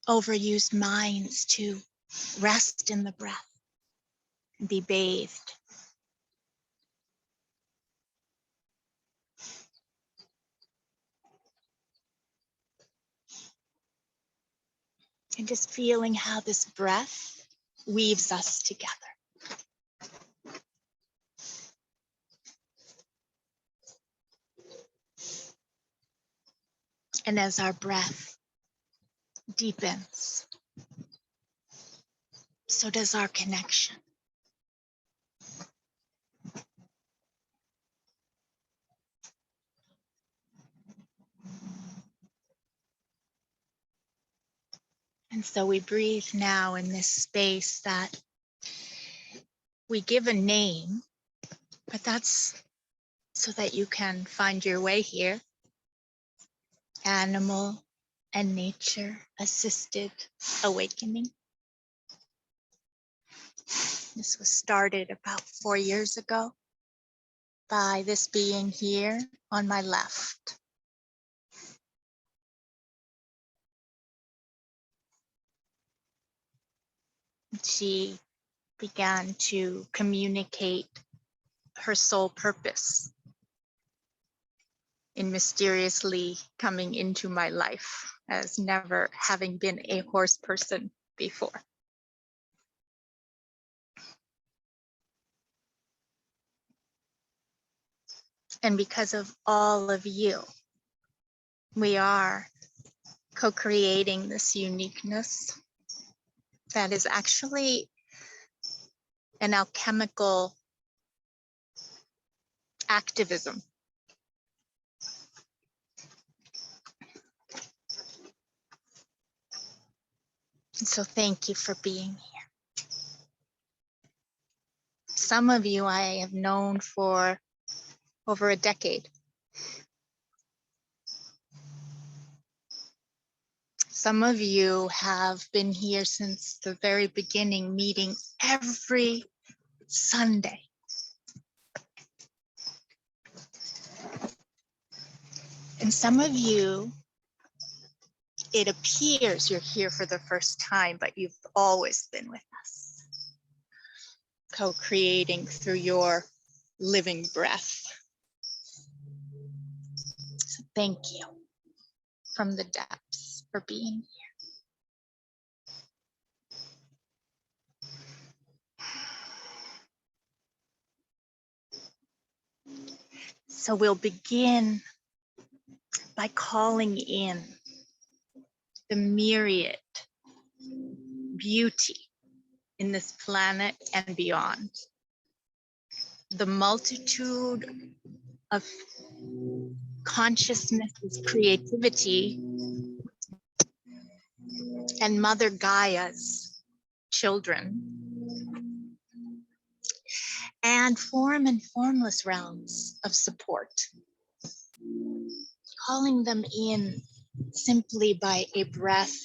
Overused minds to rest in the breath and be bathed. And just feeling how this breath weaves us together. And as our breath deepens, so does our connection. And so we breathe now in this space that we give a name, but that's so that you can find your way here. Animal and nature assisted awakening. This was started about 4 years ago by this being here on my left. She began to communicate her soul purpose in mysteriously coming into my life as never having been a horse person before. And because of all of you, we are co-creating this uniqueness that is actually an alchemical activism. And so thank you for being here. Some of you I have known for over a decade. Some of you have been here since the very beginning, meeting every Sunday. And some of you, it appears you're here for the first time, but you've always been with us, co-creating through your living breath. So thank you from the depths for being here. So we'll begin by calling in the myriad beauty in this planet and beyond. The multitude of consciousness, creativity, and Mother Gaia's children, and form and formless realms of support. Calling them in simply by a breath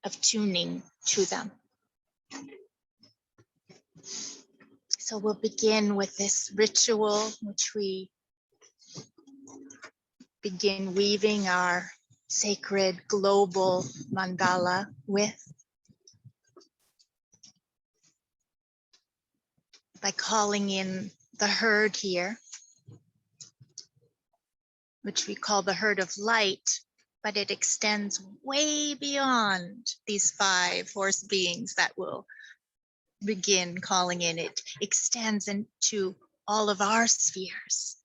of tuning to them. So we'll begin with this ritual, which we begin weaving our sacred global mandala with, by calling in the herd here, which we call the herd of light, but it extends way beyond these 5 horse beings that will begin calling in. It extends into all of our spheres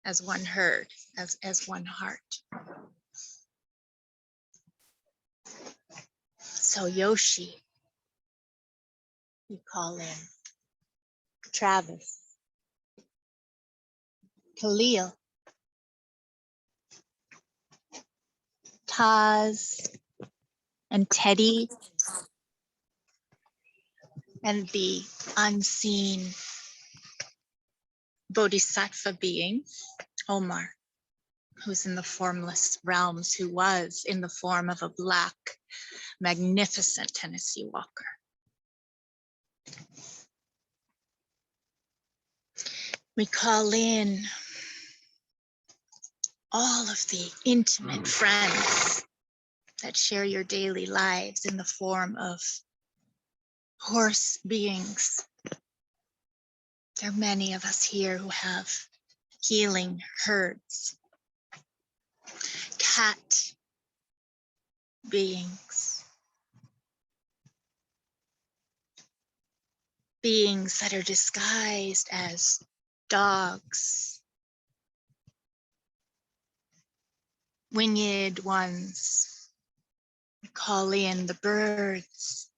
as one herd, as one heart. So Yoshi, you call in Travis, Khalil, Taz, and Teddy, and the unseen bodhisattva being, Omar, who's in the formless realms, who was in the form of a black, magnificent Tennessee walker. We call in all of the intimate friends that share your daily lives in the form of horse beings. There are many of us here who have healing herds, cat beings, beings that are disguised as dogs, winged ones. We call in the birds,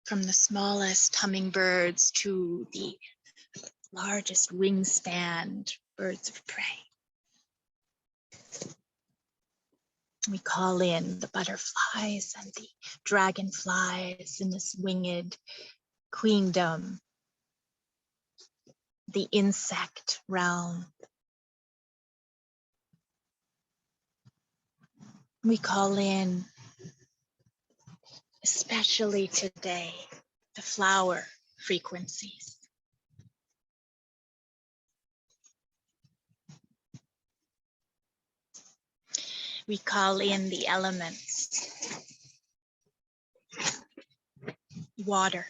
from the smallest hummingbirds to the largest wingspan birds of prey. We call in the butterflies and the dragonflies in this winged queendom, the insect realm. We call in, especially today, the flower frequencies. We call in the elements, water,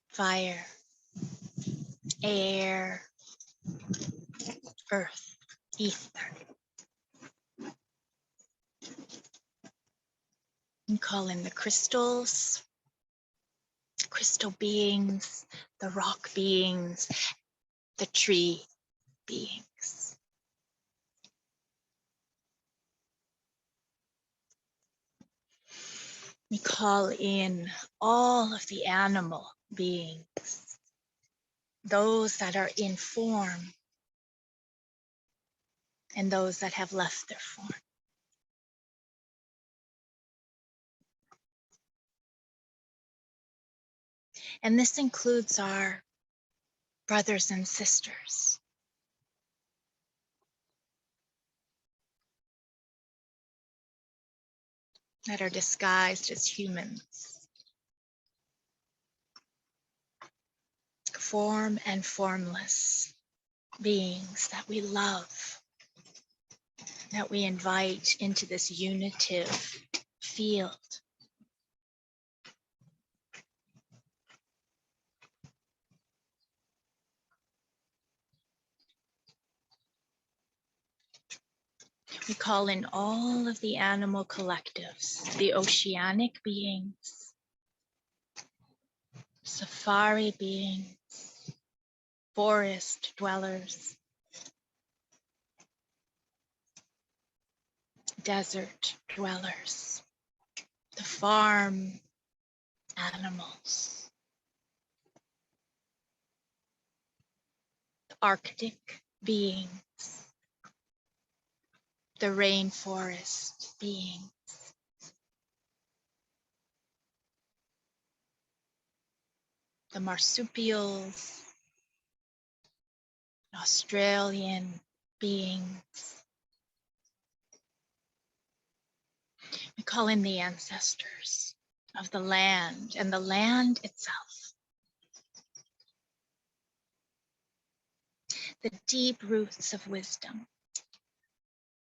fire, air, earth, ether. We call in the crystals, crystal beings, the rock beings, the tree beings. We call in all of the animal beings, those that are in form and those that have left their form. And this includes our brothers and sisters, that are disguised as humans, form and formless beings that we love, that we invite into this unitive field. We call in all of the animal collectives, the oceanic beings, safari beings, forest dwellers, desert dwellers, the farm animals, the Arctic beings, the rainforest beings, the marsupials, Australian beings. We call in the ancestors of the land and the land itself. The deep roots of wisdom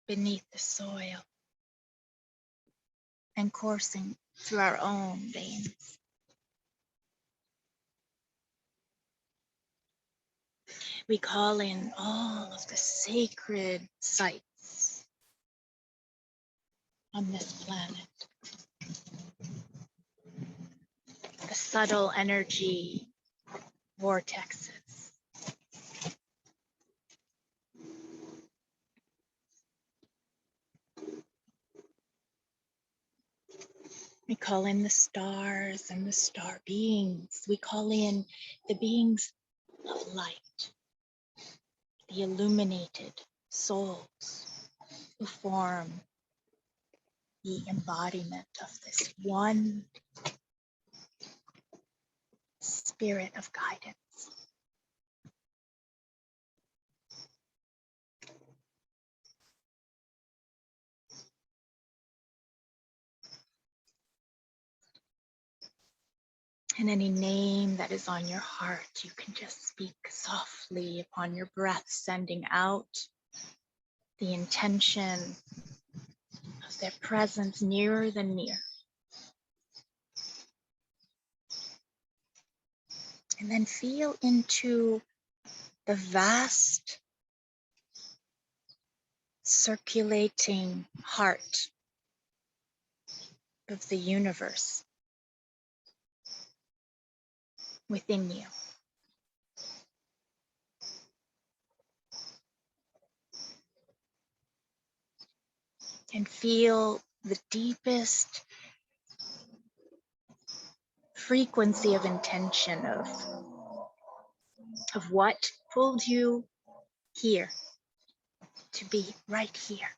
beneath the soil and coursing through our own veins. We call in all of the sacred sites on this planet. The subtle energy vortexes. We call in the stars and the star beings. We call in the beings of light, the illuminated souls who form the embodiment of this one spirit of guidance. And any name that is on your heart, you can just speak softly upon your breath, sending out the intention of their presence nearer than near. And then feel into the vast circulating heart of the universe within you. And feel the deepest frequency of intention of what pulled you here to be right here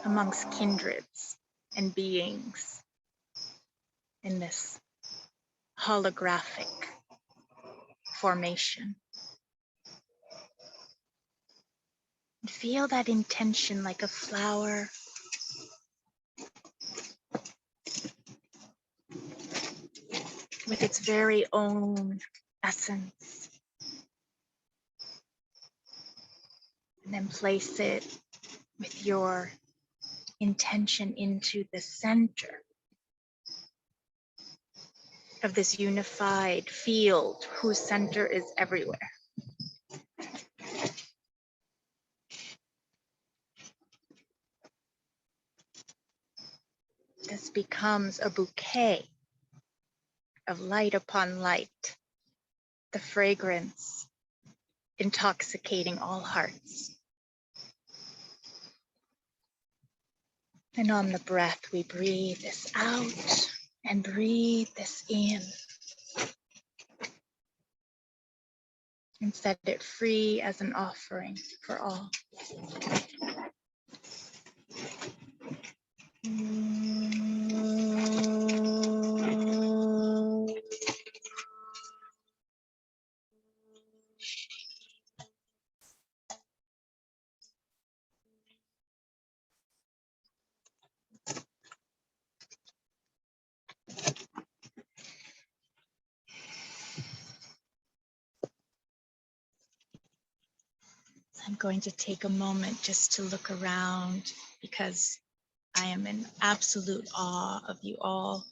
amongst kindreds and beings in this holographic formation. And feel that intention like a flower with its very own essence. And then place it with your intention into the center of this unified field whose center is everywhere. This becomes a bouquet of light upon light, the fragrance intoxicating all hearts. And on the breath, we breathe this out and breathe this in. And set it free as an offering for all. I'm going to take a moment just to look around because I am in absolute awe of you all.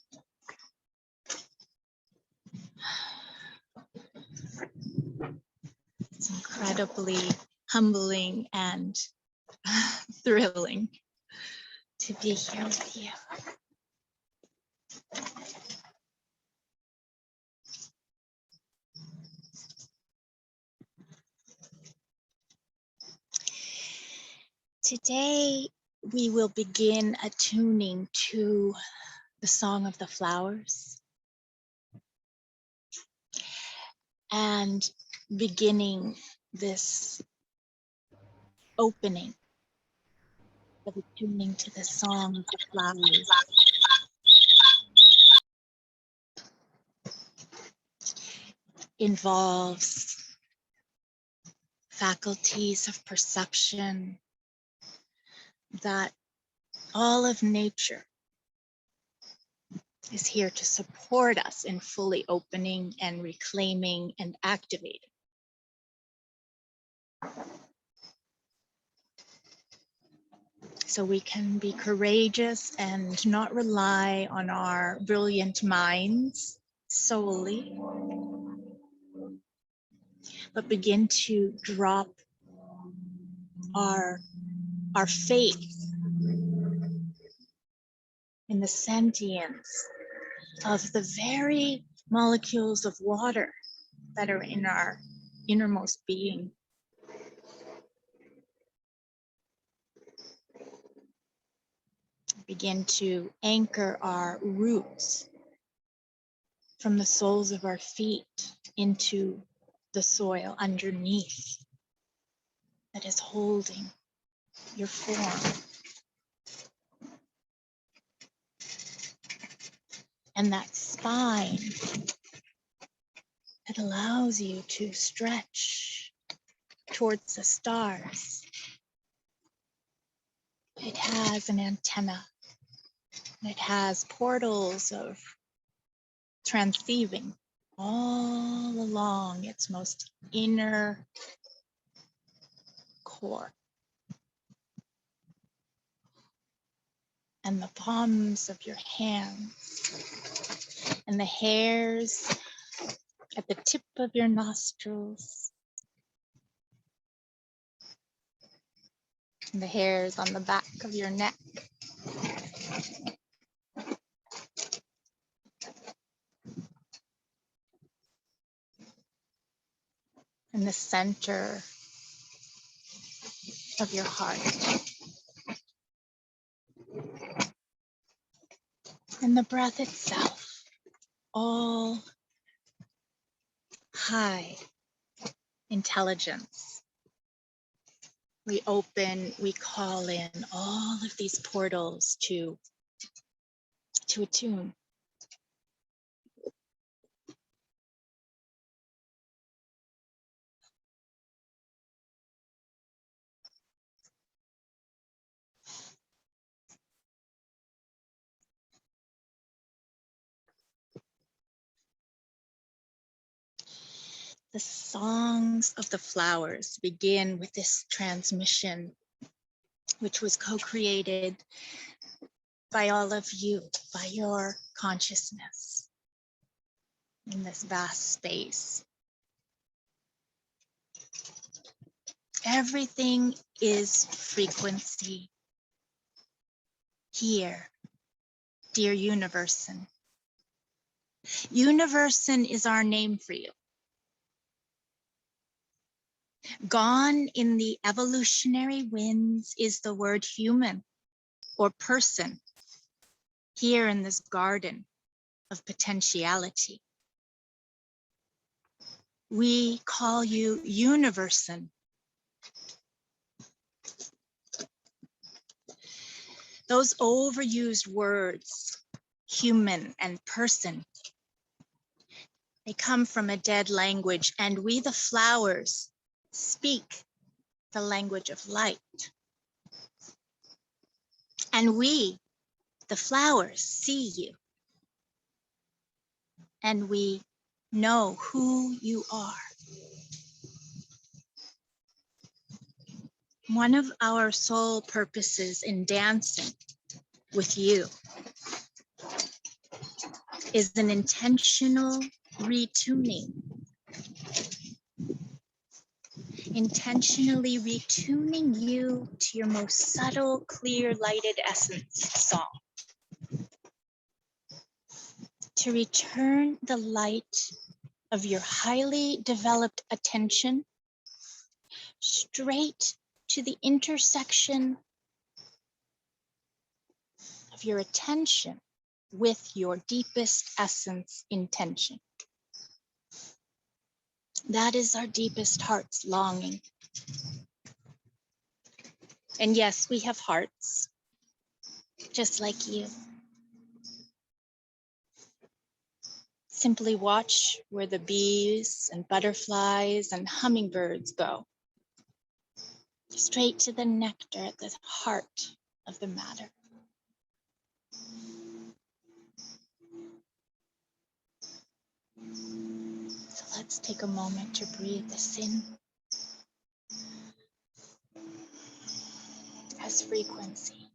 It's incredibly humbling and thrilling to be here with you. Today, we will begin attuning to the Song of the Flowers and beginning this opening of attuning to the Song of the Flowers. Involves faculties of perception that all of nature is here to support us in fully opening and reclaiming and activating. So we can be courageous and not rely on our brilliant minds solely, but begin to drop our faith in the sentience of the very molecules of water that are in our innermost being. Begin to anchor our roots from the soles of our feet into the soil underneath that is holding your form. And that spine that allows you to stretch towards the stars. It has an antenna. It has portals of transceiving all along its most inner core. And the palms of your hands and the hairs at the tip of your nostrils and the hairs on the back of your neck. And the center of your heart. And the breath itself, all high intelligence. We open, we call in all of these portals to attune. The songs of the flowers begin with this transmission, which was co-created by all of you, by your consciousness in this vast space. Everything is frequency here, dear Universin. Universin is our name for you. Gone in the evolutionary winds is the word human or person here in this garden of potentiality. We call you Universin. Those overused words, human and person, they come from a dead language, and we, the flowers, speak the language of light. And we, the flowers, see you. And we know who you are. One of our sole purposes in dancing with you is an intentional retuning. Intentionally retuning you to your most subtle, clear, lighted essence song. To return the light of your highly developed attention straight to the intersection of your attention with your deepest essence intention. That is our deepest heart's longing. And yes, we have hearts, just like you. Simply watch where the bees and butterflies and hummingbirds go. Straight to the nectar at the heart of the matter. So let's take a moment to breathe this in as frequency.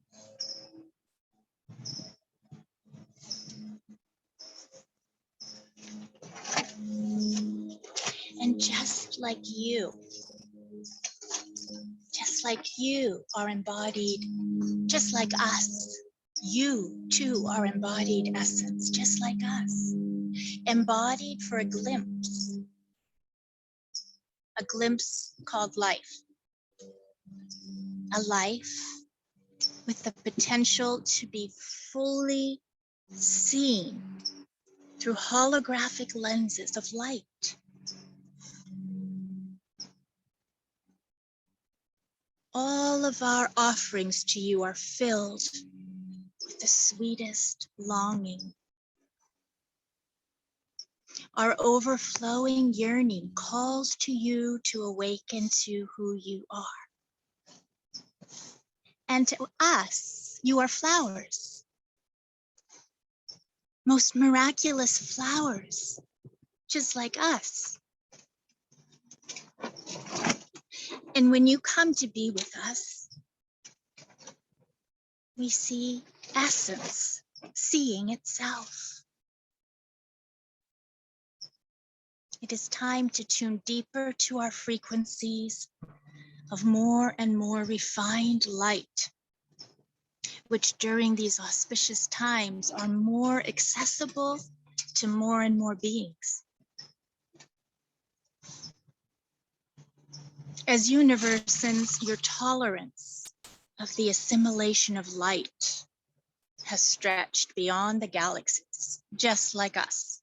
And just like you are embodied, just like us, you too are embodied essence, just like us, embodied for a glimpse called life. A life with the potential to be fully seen through holographic lenses of light. All of our offerings to you are filled with the sweetest longing. Our overflowing yearning calls to you to awaken to who you are. And to us, you are flowers. most miraculous flowers, just like us. And when you come to be with us, we see essence seeing itself. It is time to tune deeper to our frequencies of more and more refined light, which during these auspicious times are more accessible to more and more beings. As universals, your tolerance of the assimilation of light has stretched beyond the galaxies, just like us.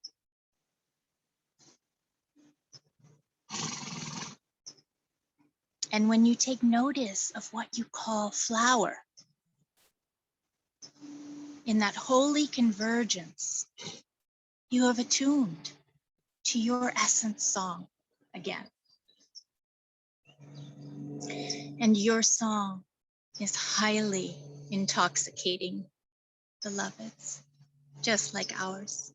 And when you take notice of what you call flower, in that holy convergence, you have attuned to your essence song again. And your song is highly intoxicating, beloveds, just like ours.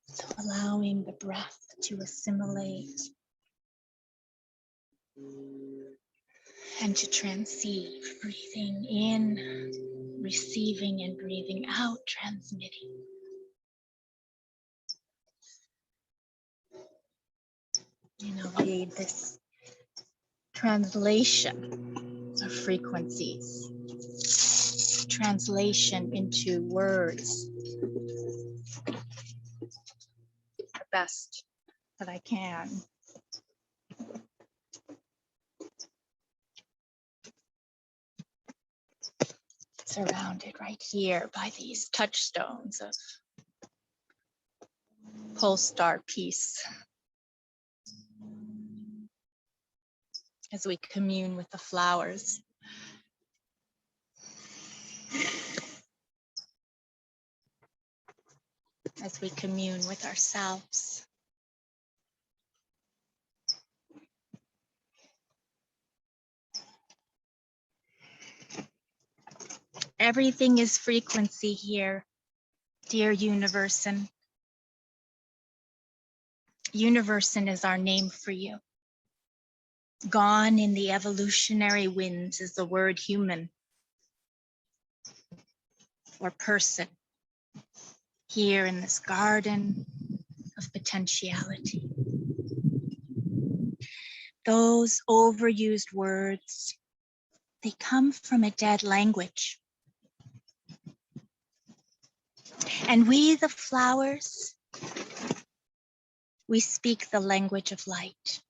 So allowing the breath to assimilate and to transceive, breathing in, receiving, and breathing out, transmitting. Read this translation of frequencies, translation into words, the best that I can. Surrounded right here by these touchstones of pole star peace as we commune with the flowers. As we commune with ourselves. Everything is frequency here, dear Universin. Universin is our name for you. Gone in the evolutionary winds is the word human or person here in this garden of potentiality. Those overused words, they come from a dead language. And we, the flowers, we speak the language of light.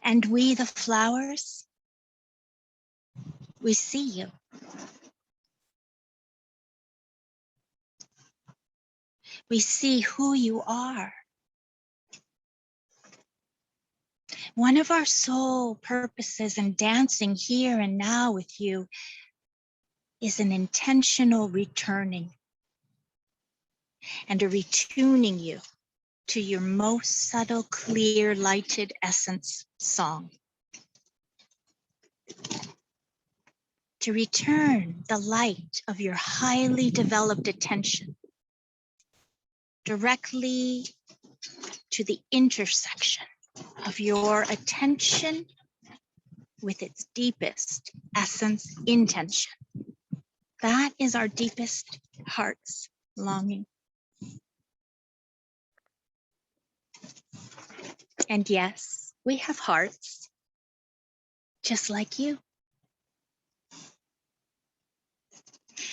And we, the flowers, we see you. We see who you are. One of our soul purposes in dancing here and now with you is an intentional returning and a retuning you to your most subtle, clear, lighted essence song. To return the light of your highly developed attention directly to the intersection of your attention with its deepest essence intention. That is our deepest heart's longing. And yes, we have hearts, just like you.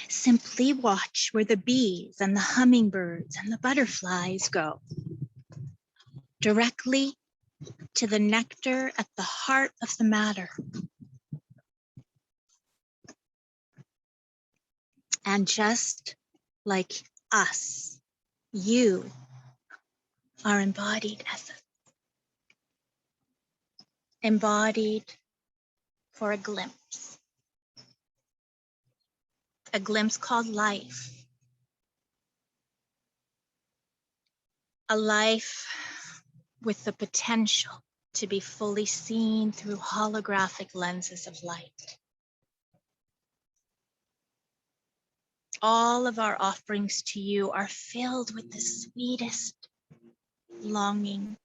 Simply watch where the bees and the hummingbirds and the butterflies go. Directly to the nectar at the heart of the matter. And just like us, you are embodied essence. Embodied for a glimpse called life, A life with the potential to be fully seen through holographic lenses of light. All of our offerings to you are filled with the sweetest longing,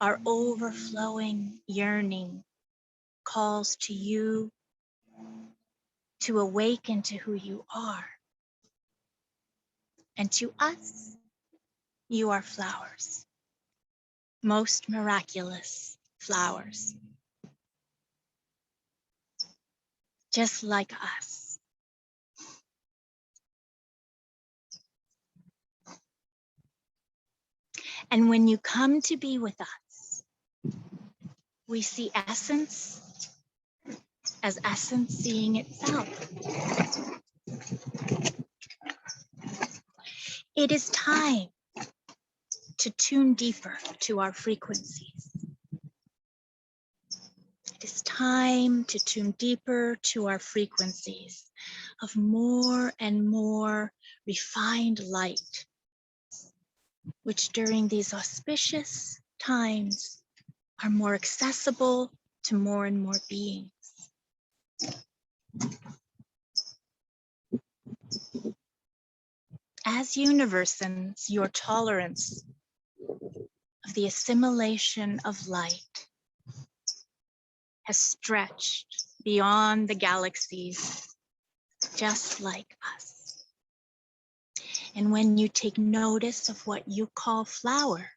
our overflowing yearning calls to you to awaken to who you are. And to us, you are flowers, most miraculous flowers, just like us. And when you come to be with us, we see essence as essence seeing itself. It is time to tune deeper to our frequencies. It is time to tune deeper to our frequencies of more and more refined light, which during these auspicious times are more accessible to more and more beings. As universals, your tolerance of the assimilation of light has stretched beyond the galaxies, just like us. And when you take notice of what you call flower,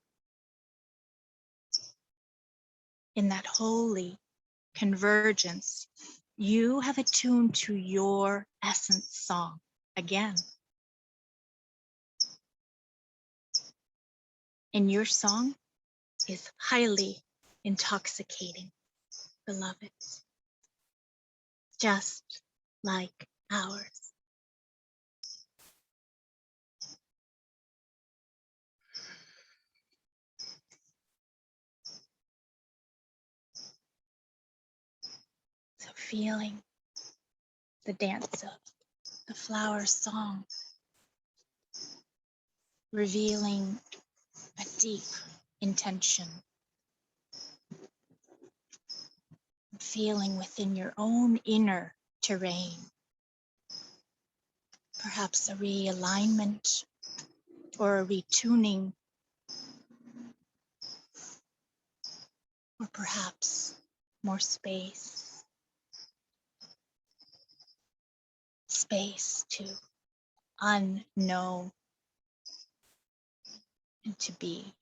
in that holy convergence, you have attuned to your essence song again. And your song is highly intoxicating, beloveds, just like ours. So feeling the dance of the flower song, revealing a deep intention, feeling within your own inner terrain, perhaps a realignment or a retuning, or perhaps more space to unknow and to be.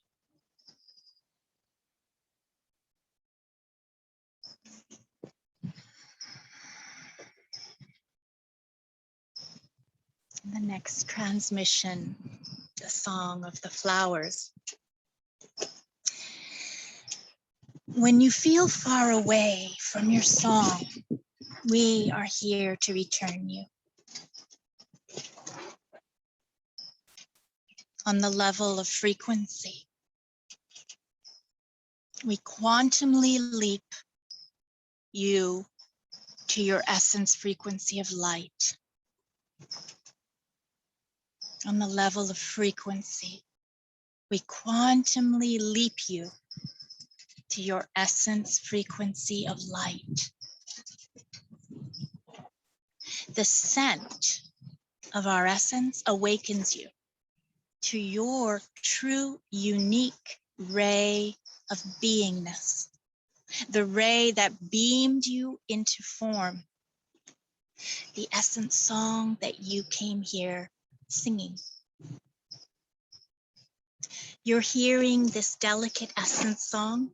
The next transmission, the song of the flowers. When you feel far away from your song, we are here to return you. On the level of frequency, we quantumly leap you to your essence frequency of light. On the level of frequency, we quantumly leap you to your essence frequency of light. The scent of our essence awakens you to your true, unique ray of beingness, the ray that beamed you into form, the essence song that you came here singing. You're hearing this delicate essence song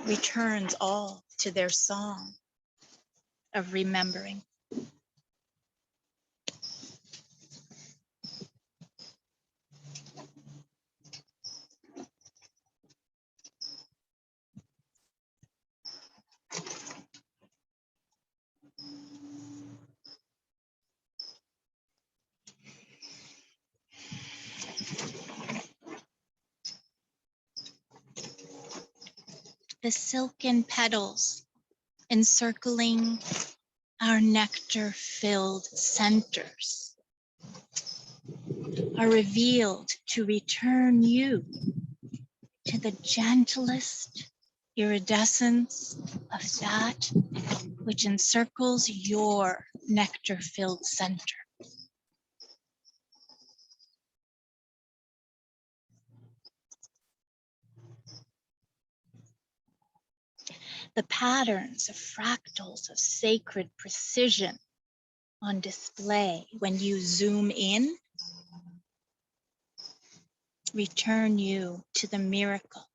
returns all to their song of remembering. The silken petals encircling our nectar-filled centers are revealed to return you to the gentlest iridescence of that which encircles your nectar-filled center. The patterns of fractals of sacred precision on display when you zoom in return you to the miracle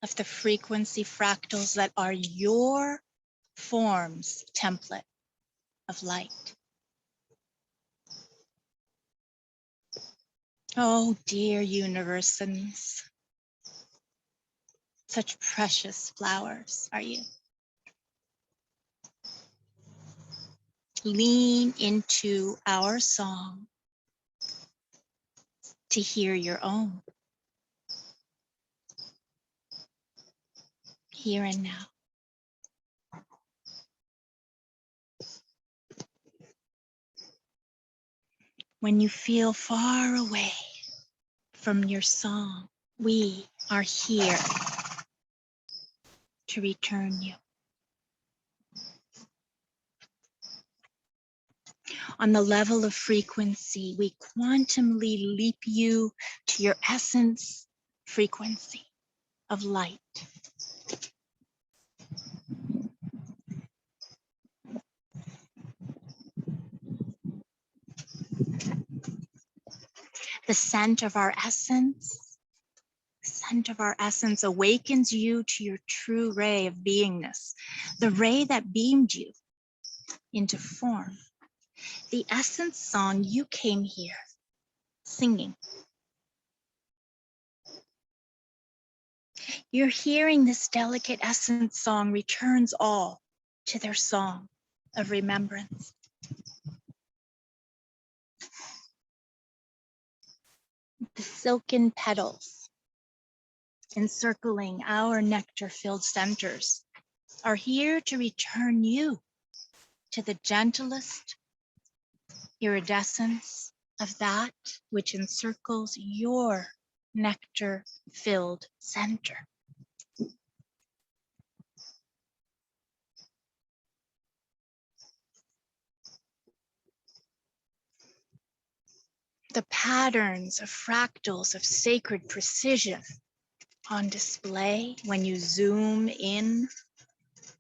of the frequency fractals that are your form's template of light. Oh, dear universals, such precious flowers are you. Lean into our song to hear your own. Here and now. When you feel far away from your song, we are here to return you. On the level of frequency, we quantumly leap you to your essence frequency of light. The scent of our essence, awakens you to your true ray of beingness, the ray that beamed you into form. The essence song you came here singing. You're hearing this delicate essence song returns all to their song of remembrance. The silken petals encircling our nectar-filled centers are here to return you to the gentlest iridescence of that which encircles your nectar-filled center. The patterns of fractals of sacred precision on display when you zoom in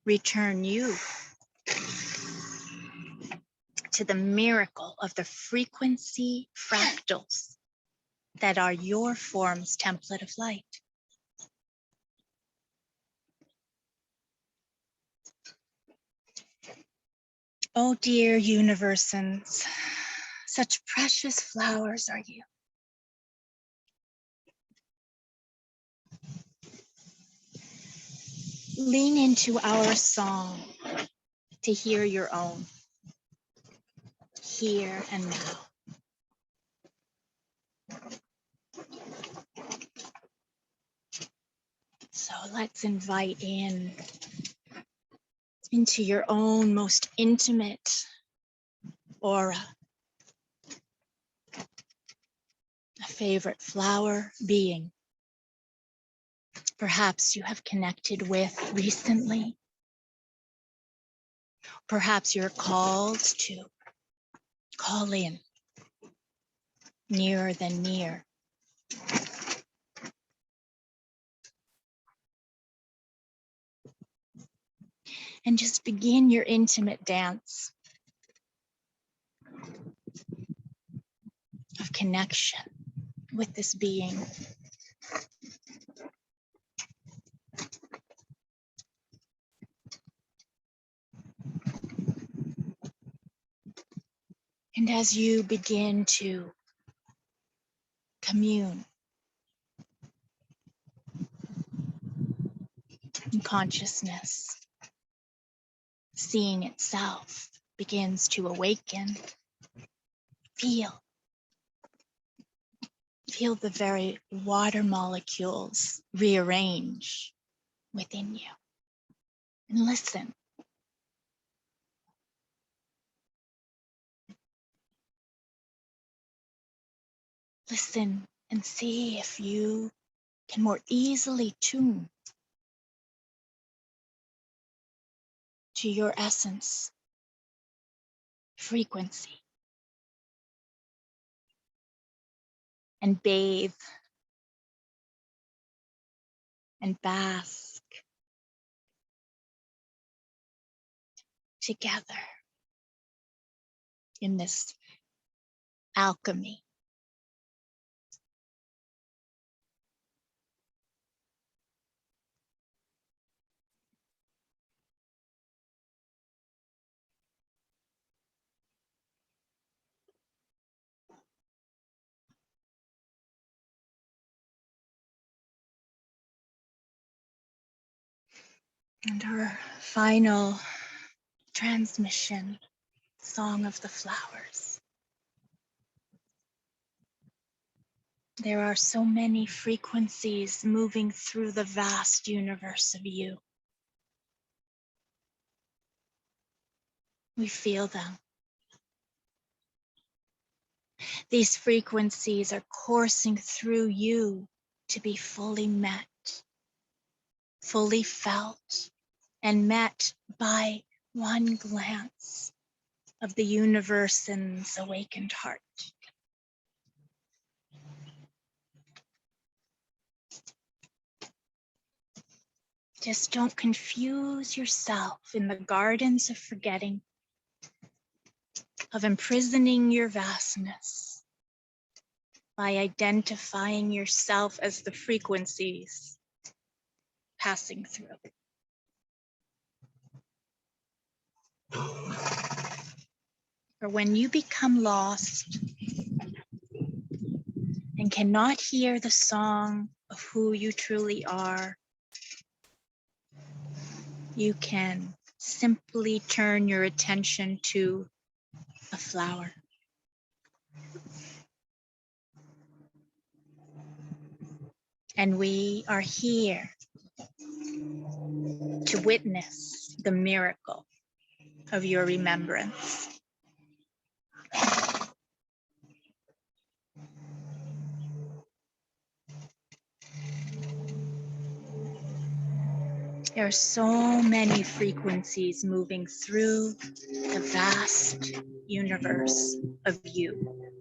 return you to the miracle of the frequency fractals that are your form's template of light. Oh, dear universals, such precious flowers are you. Lean into our song to hear your own, here and now. So let's invite into your own most intimate aura, a favorite flower being. Perhaps you have connected with recently. Perhaps you're called to call in, nearer than near. And just begin your intimate dance of connection with this being. And as you begin to commune in consciousness, seeing itself begins to awaken. Feel the very water molecules rearrange within you. And listen. Listen and see if you can more easily tune to your essence, frequency, and bathe and bask together in this alchemy. And our final transmission, Song of the Flowers. There are so many frequencies moving through the vast universe of you. We feel them. These frequencies are coursing through you to be fully met, fully felt, and met by one glance of the universe's awakened heart. Just don't confuse yourself in the gardens of forgetting, of imprisoning your vastness by identifying yourself as the frequencies passing through. For when you become lost and cannot hear the song of who you truly are, you can simply turn your attention to a flower. And we are here to witness the miracle of your remembrance. There are so many frequencies moving through the vast universe of you.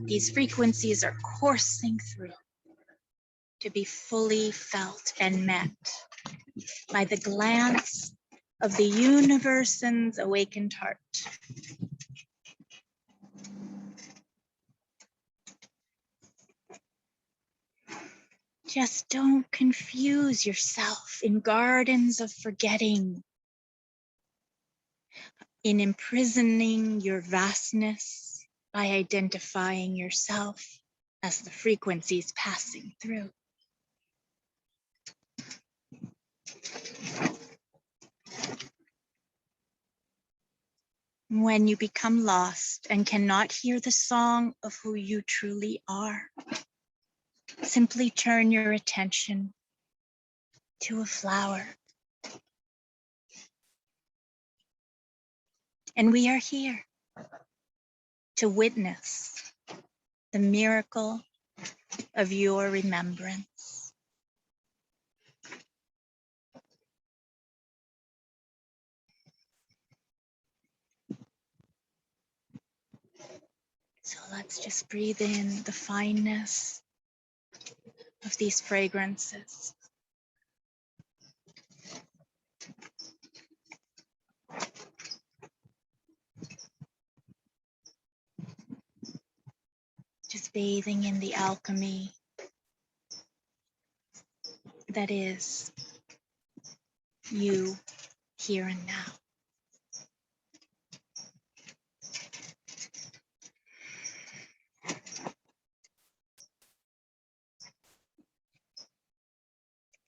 These frequencies are coursing through to be fully felt and met by the glance of the universe's awakened heart. Just don't confuse yourself in gardens of forgetting, in imprisoning your vastness by identifying yourself as the frequencies passing through. When you become lost and cannot hear the song of who you truly are, simply turn your attention to a flower. And we are here to witness the miracle of your remembrance. So let's just breathe in the fineness of these fragrances. Just bathing in the alchemy that is you here and now.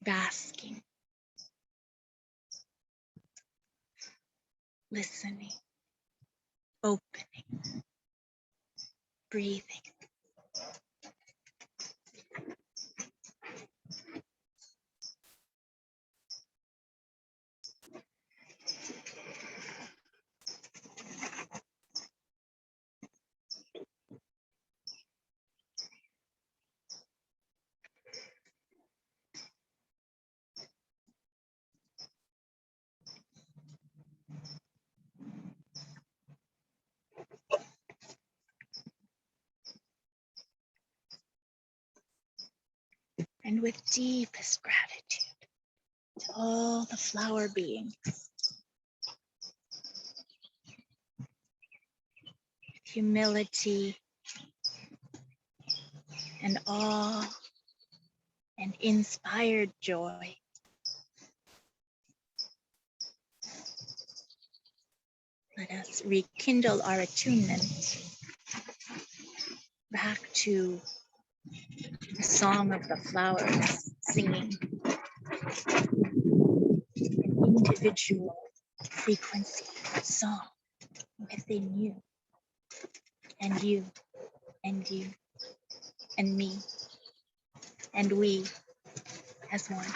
Basking, listening, opening, breathing. And with deepest gratitude to all the flower beings, humility and awe and inspired joy, let us rekindle our attunement back to the song of the flowers singing an individual frequency song within you and you and you and me and we as one.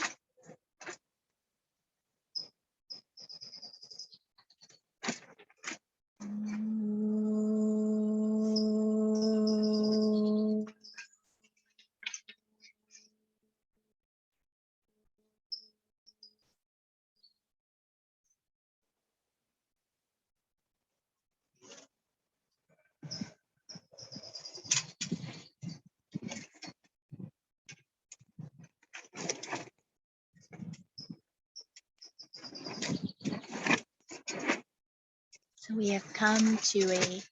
So we have come to a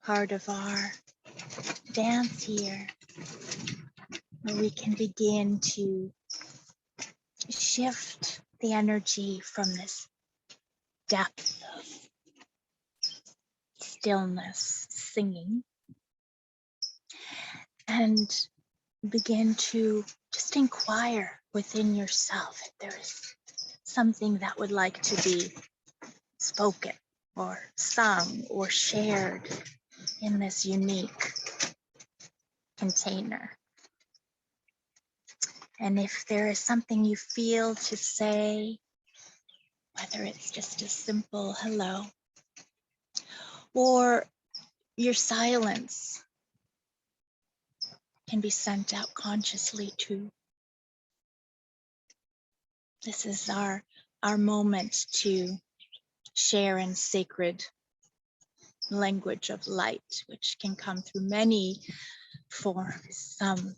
part of our dance here where we can begin to shift the energy from this depth of stillness, singing, and begin to just inquire within yourself if there is something that would like to be spoken or sung or shared in this unique container. And if there is something you feel to say, whether it's just a simple hello or your silence can be sent out consciously too. This is our moment to share in sacred language of light, which can come through many forms, some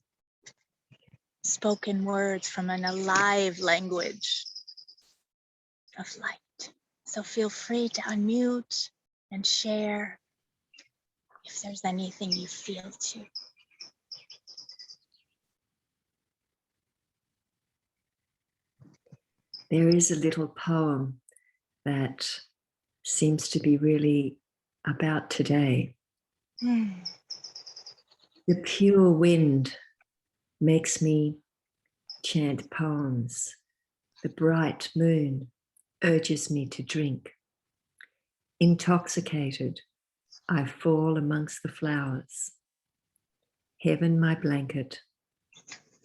spoken words from an alive language of light. So feel free to unmute and share if there's anything you feel to. There is a little poem that seems to be really about today. The pure wind makes me chant poems. The bright moon urges me to drink. Intoxicated, I fall amongst the flowers. Heaven my blanket,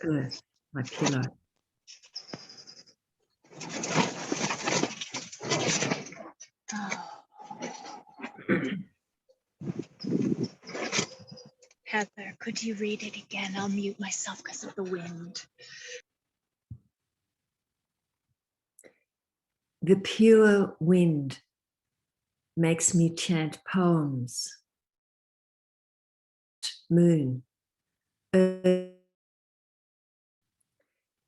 earth my pillow. Heather, could you read it again? I'll mute myself because of the wind. The pure wind makes me chant poems. Moon, earth.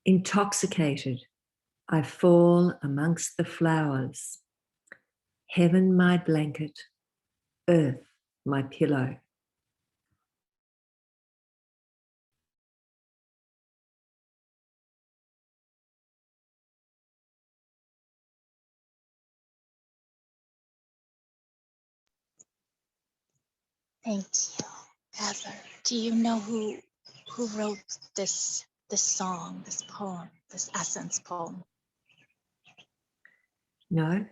Intoxicated, I fall amongst the flowers. Heaven my blanket, earth my pillow. Thank you, Heather. Do you know who wrote this song, this poem, this essence poem? No?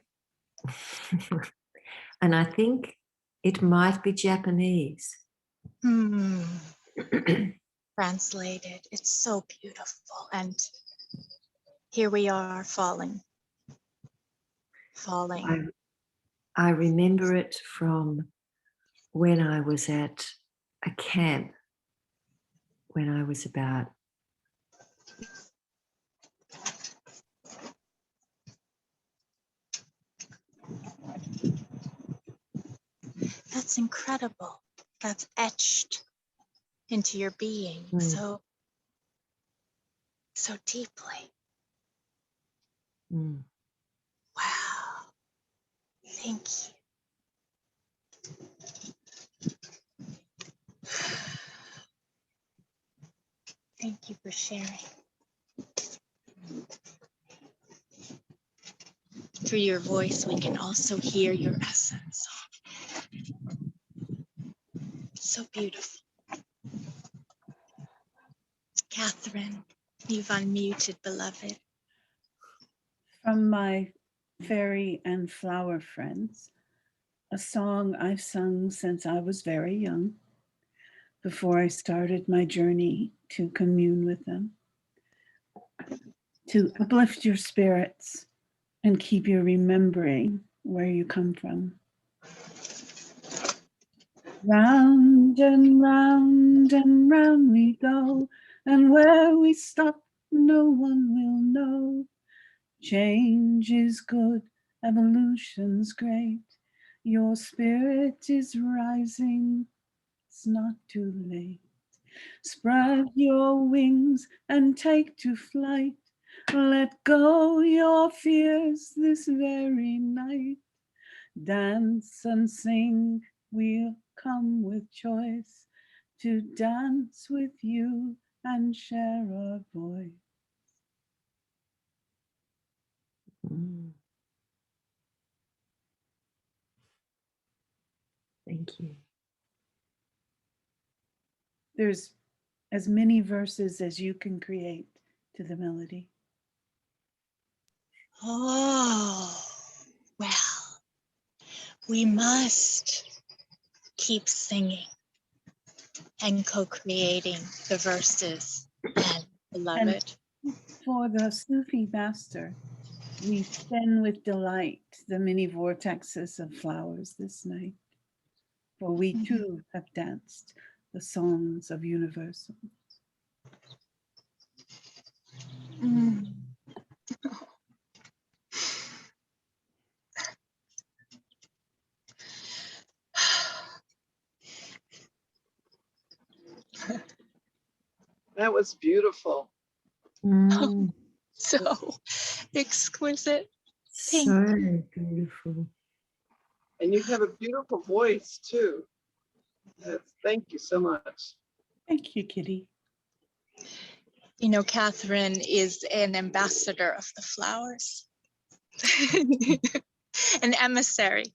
And I think it might be Japanese. Translated. It's so beautiful. And here we are falling. I remember it from when I was at a camp when I was about That's incredible. That's etched into your being. So so deeply. Mm. Wow. Thank you. Thank you for sharing. Through your voice, we can also hear your essence. So beautiful. Catherine, you've unmuted, beloved. From my fairy and flower friends, a song I've sung since I was very young, before I started my journey to commune with them, to uplift your spirits and keep you remembering where you come from. Round and round we go, and where we stop, no one will know. Change is good, evolution's great. Your spirit is rising, it's not too late. Spread your wings and take to flight. Let go your fears this very night. Dance and sing, we'll come with choice to dance with you and share our voice. Mm. Thank you. There's as many verses as you can create to the melody. Oh, well, we must keep singing and co-creating the verses, and beloved. And for the Sufi master, we spin with delight the many vortexes of flowers this night, for we too have danced the songs of universal. Mm. That was beautiful. Mm. So exquisite. So beautiful. And you have a beautiful voice too. Thank you so much. Thank you, Kitty. You know, Catherine is an ambassador of the flowers, an emissary.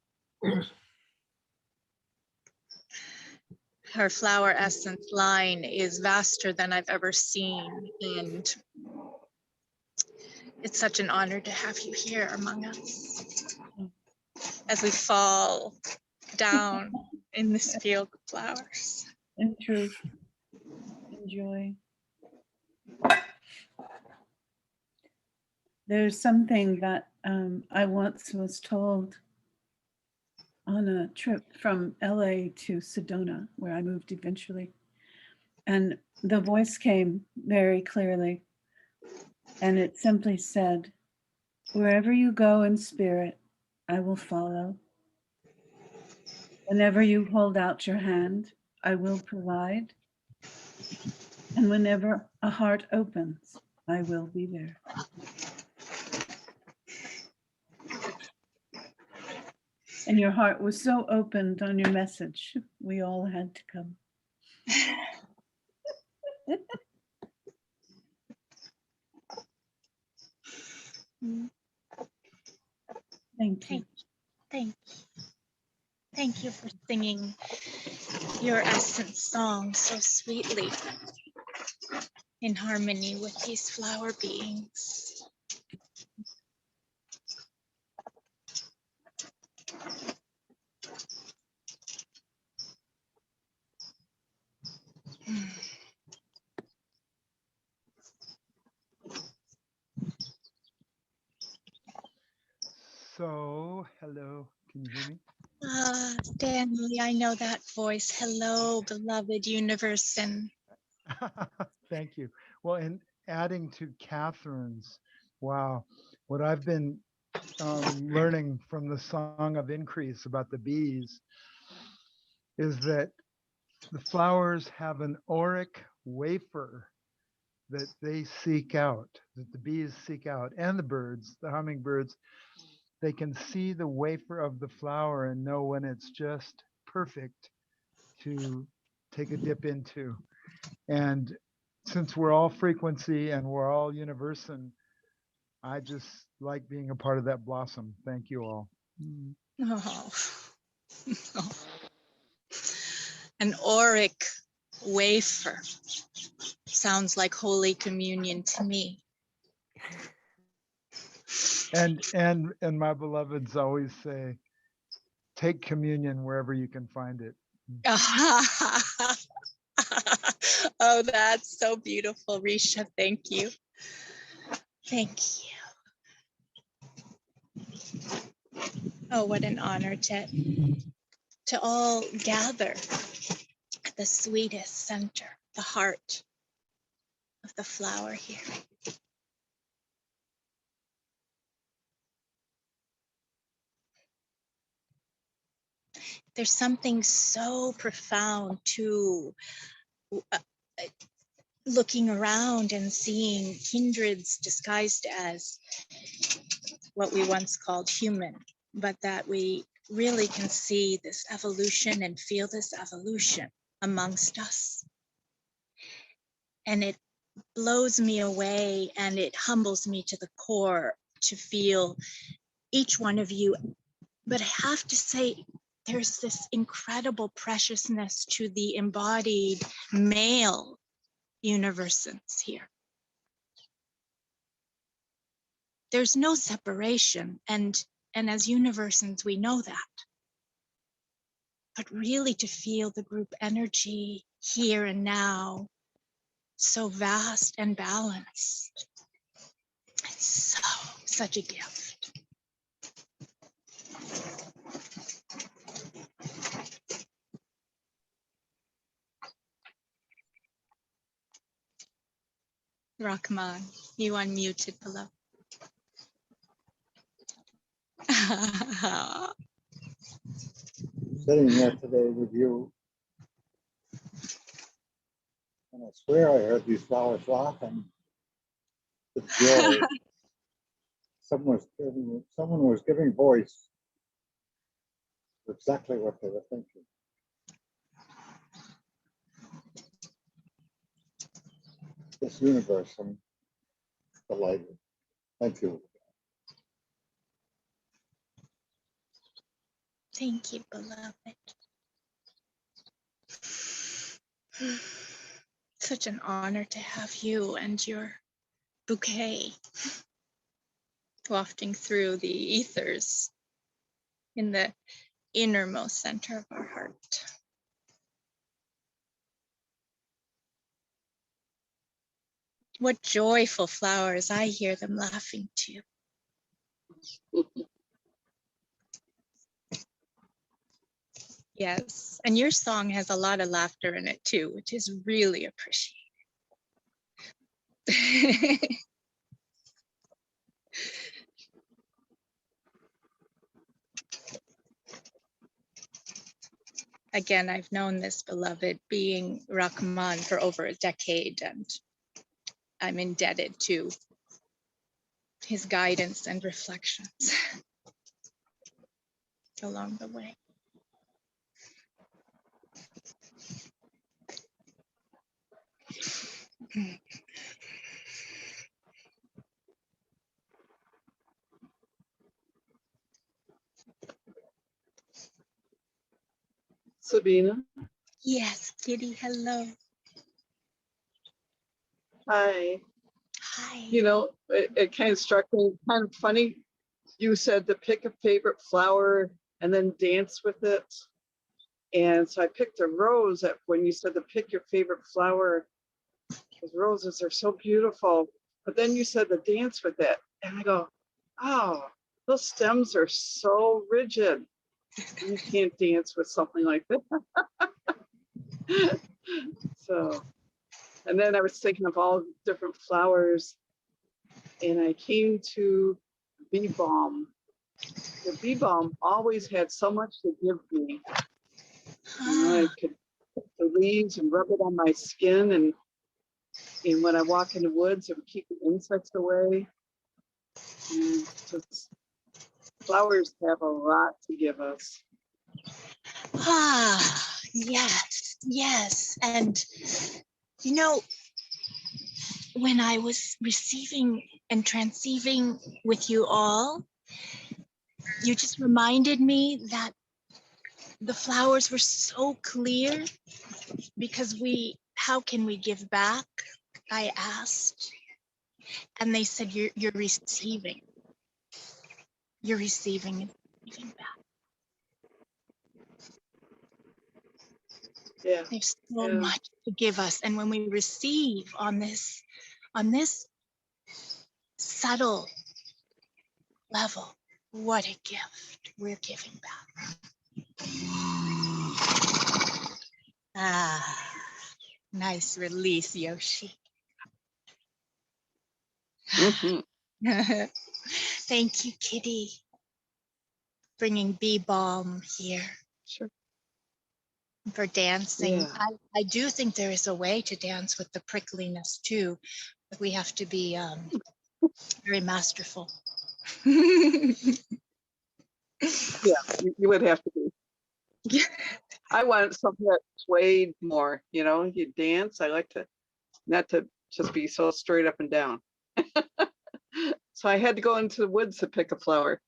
Her flower essence line is vaster than I've ever seen, and it's such an honor to have you here among us as we fall down in this field of flowers. In truth, enjoy. There's something that I once was told on a trip from LA to Sedona, where I moved eventually. And the voice came very clearly. And it simply said, wherever you go in spirit, I will follow. Whenever you hold out your hand, I will provide. And whenever a heart opens, I will be there. And your heart was so opened on your message, we all had to come. Thank you. Thank you. Thank you for singing your essence song so sweetly in harmony with these flower beings. So, hello, can you hear me? Ah, Stanley, I know that voice. Hello, beloved universe. And Thank you. Well, and adding to Catherine's, wow, what I've been learning from the Song of Increase about the bees is that the flowers have an auric wafer that they seek out, that the bees seek out, and the birds, the hummingbirds. They can see the wafer of the flower and know when it's just perfect to take a dip into. And since we're all frequency and we're all unison, I just like being a part of that blossom. Thank you all. Oh. An auric wafer sounds like Holy Communion to me. And my beloveds always say, take communion wherever you can find it. Oh, that's so beautiful, Risha. Thank you. Thank you. Oh, what an honor to all gather at the sweetest center, the heart of the flower here. There's something so profound to looking around and seeing kindreds disguised as what we once called human, but that we really can see this evolution and feel this evolution amongst us. And it blows me away and it humbles me to the core to feel each one of you. But I have to say, there's this incredible preciousness to the embodied male universals here. There's no separation, and as universals, we know that. But really to feel the group energy here and now, so vast and balanced. It's such a gift. Rahman, you unmuted, beloved. Sitting here today with you, and I swear I heard these flowers laughing with joy. Someone was giving voice to exactly what they were thinking. This universe, I'm delighted. Thank you. Thank you, beloved. Such an honor to have you and your bouquet wafting through the ethers in the innermost center of our heart. What joyful flowers, I hear them laughing too. Yes, and your song has a lot of laughter in it too, which is really appreciated. Again, I've known this beloved being Rahman for over a decade, and I'm indebted to his guidance and reflections along the way. Sabina, Yes, Kitty, hello. hi. Hi. You know, it kind of struck me, kind of funny. You said to pick a favorite flower and then dance with it. And so I picked a rose when you said to pick your favorite flower, because roses are so beautiful. But then you said to dance with it. And I go, oh, those stems are so rigid. You can't dance with something like that. So, and then I was thinking of all different flowers, and I came to bee balm. The bee balm always had so much to give me. You know, I could put the leaves and rub it on my skin, and And when I walk in the woods, it would keep the insects away. And just flowers have a lot to give us. Ah, yes, yes. And, you know, when I was receiving and transceiving with you all, you just reminded me that the flowers were so clear because how can we give back? I asked. And they said, you're receiving. You're receiving and giving back. Yeah. There's so Yeah. much to give us. And when we receive on this subtle level, what a gift we're giving back. Ah, nice release, Yoshi. Mhm. Thank you, Kitty, bringing bee balm here Sure. for dancing. Yeah. I do think there is a way to dance with the prickliness too, but we have to be very masterful. Yeah. You would have to be. I want something that swayed more, you dance. I like to not to just be so straight up and down. So I had to go into the woods to pick a flower.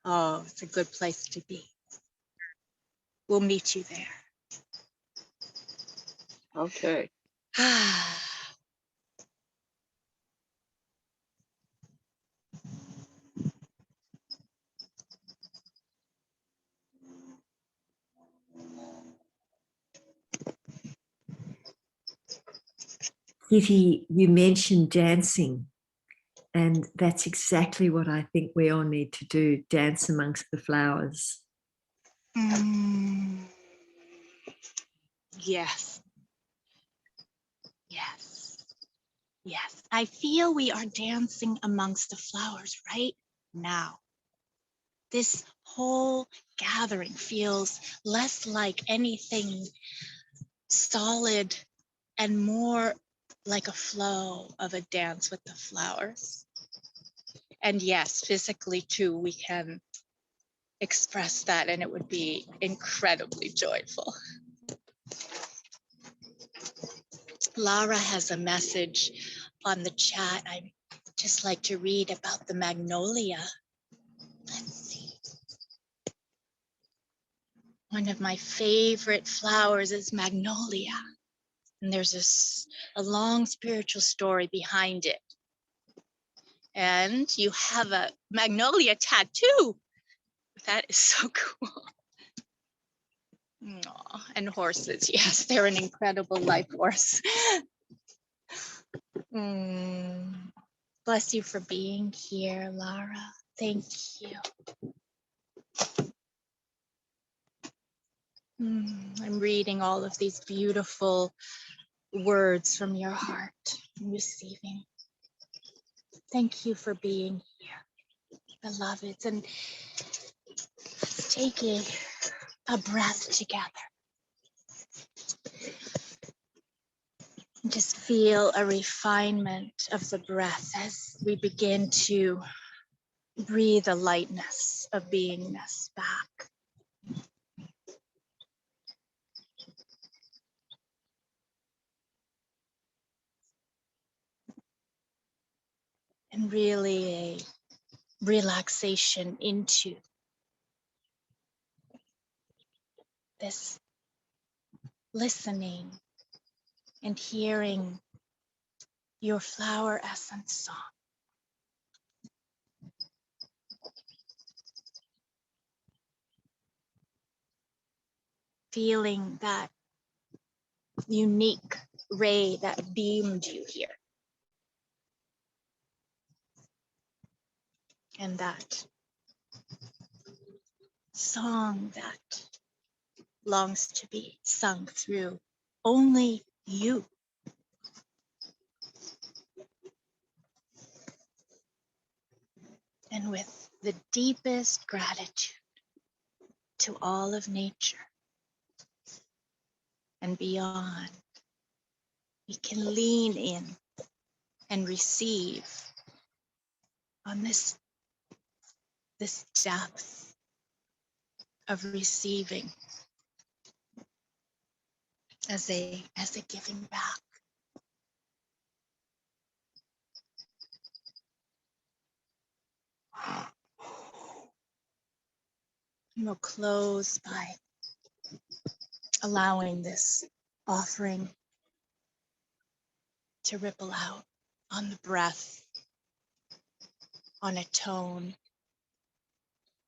Oh, it's a good place to be. We'll meet you there. Okay. Kitty, you mentioned dancing, and that's exactly what I think we all need to do, dance amongst the flowers. Yes. Yes. Yes. I feel we are dancing amongst the flowers right now. This whole gathering feels less like anything solid and more like a flow of a dance with the flowers. And yes, physically too, we can express that and it would be incredibly joyful. Lara has a message on the chat. I'd just like to read about the magnolia. Let's see. One of my favorite flowers is magnolia. And there's a long spiritual story behind it. And you have a magnolia tattoo. That is so cool. Aw, and horses, yes, they're an incredible life force. Bless you for being here, Lara. Thank you. I'm reading all of these beautiful words from your heart, receiving. Thank you for being here, beloveds. And let's take a breath together. Just feel a refinement of the breath as we begin to breathe a lightness of beingness back. And really a relaxation into this listening and hearing your flower essence song. Feeling that unique ray that beamed you here. And that song that longs to be sung through only you. And with the deepest gratitude to all of nature and beyond, we can lean in and receive on this depth of receiving as a giving back. And we'll close by allowing this offering to ripple out on the breath, on a tone,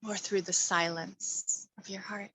or through the silence of your heart.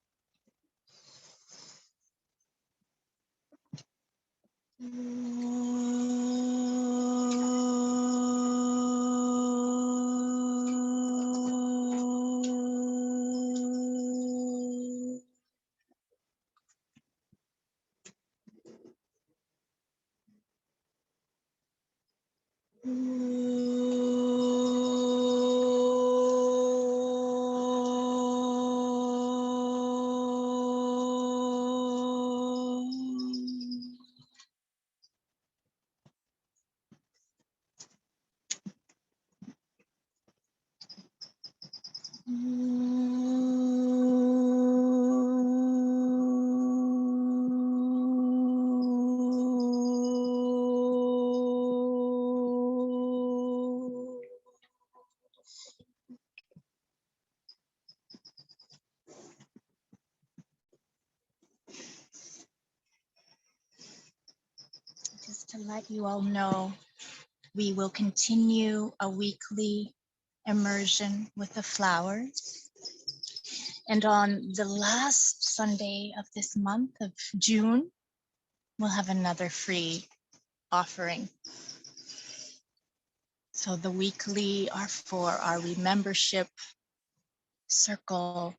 Just to let you all know, we will continue a weekly immersion with the flowers. And on the last Sunday of this month of June, we'll have another free offering. So the weekly are for our membership circle,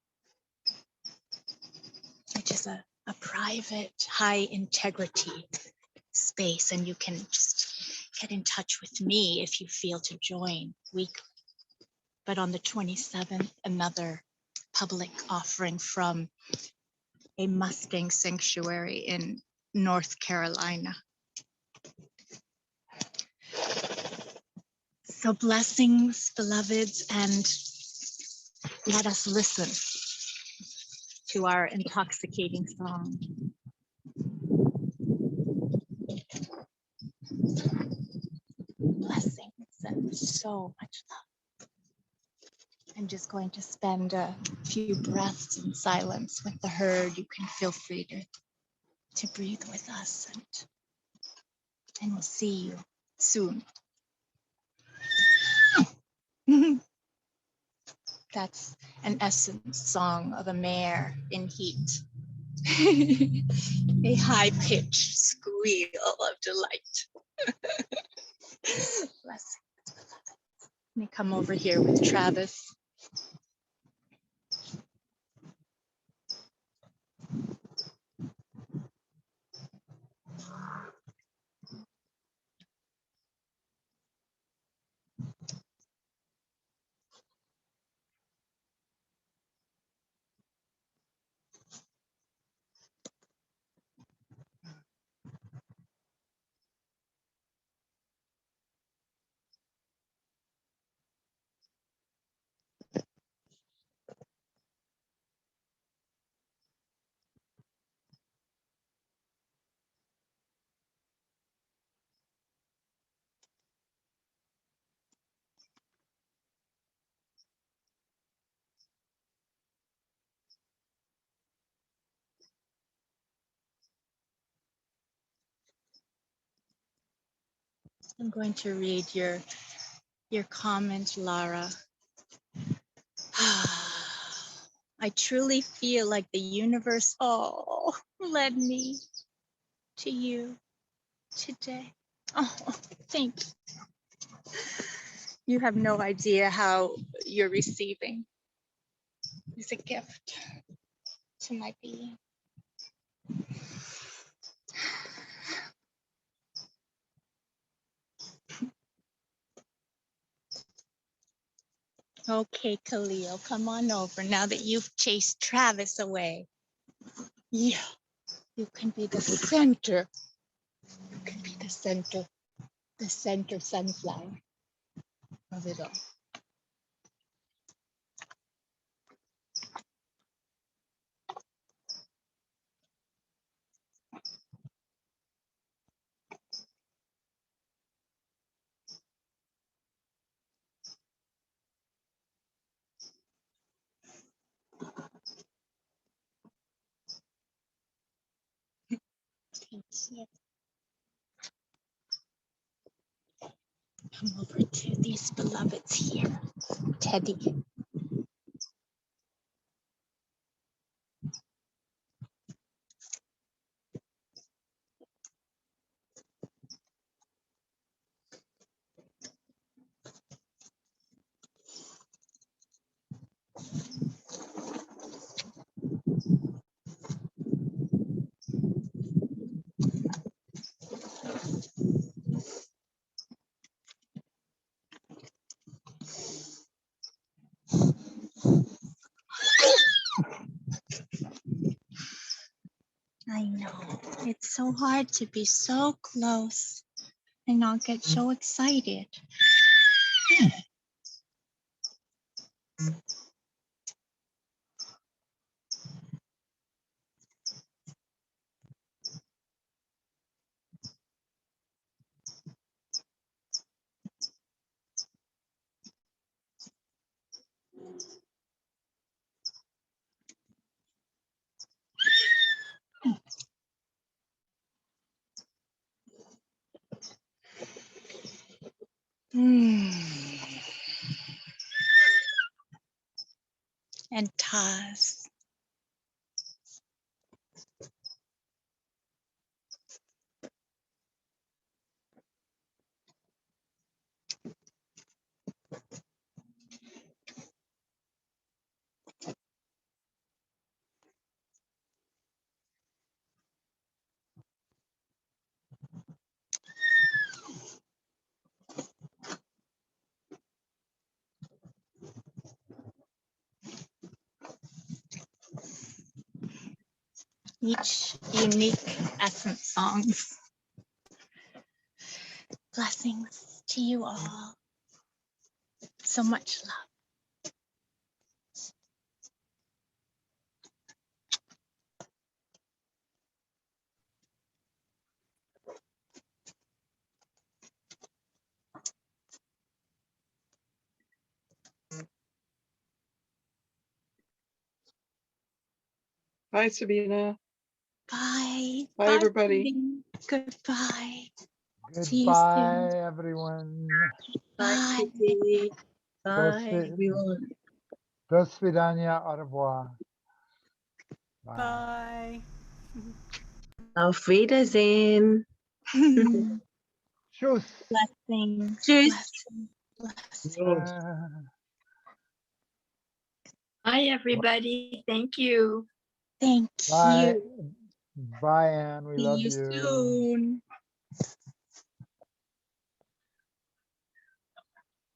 which is a private, high integrity space. And you can just get in touch with me if you feel to join weekly. But on the 27th, another public offering from a Mustang sanctuary in North Carolina. So blessings, beloveds, and let us listen to our intoxicating song. Blessings and so much love. I'm just going to spend a few breaths in silence with the herd. You can feel free to breathe with us, and we'll see you soon. That's an essence song of a mare in heat. A high-pitched squeal of delight. Blessings. Let me come over here with Travis. I'm going to read your comment, Lara. I truly feel like the universe led me to you today. Oh, thank you. You have no idea how you're receiving. It's a gift to my being. Okay, Khalil, come on over now that you've chased Travis away. Yeah, you can be the center. You can be the the center sunflower of it all. Come over to these beloveds here. Teddy. I know. It's so hard to be so close and not get so excited. And Taz. Each unique essence songs. Blessings to you all. So much love. Bye, Sabina. Bye. Bye, everybody. Sabine. Goodbye. See you Goodbye, soon. everyone. Bye. Kitty. До Bye, svi- everyone. До свидания, au revoir. Bye. Bye. Auf Wiedersehen. Tschüss. Blessings. Tschüss. Blessings. Hi, everybody. Thank you. Thank Bye. you. Bye, Anne. We See love you you. soon.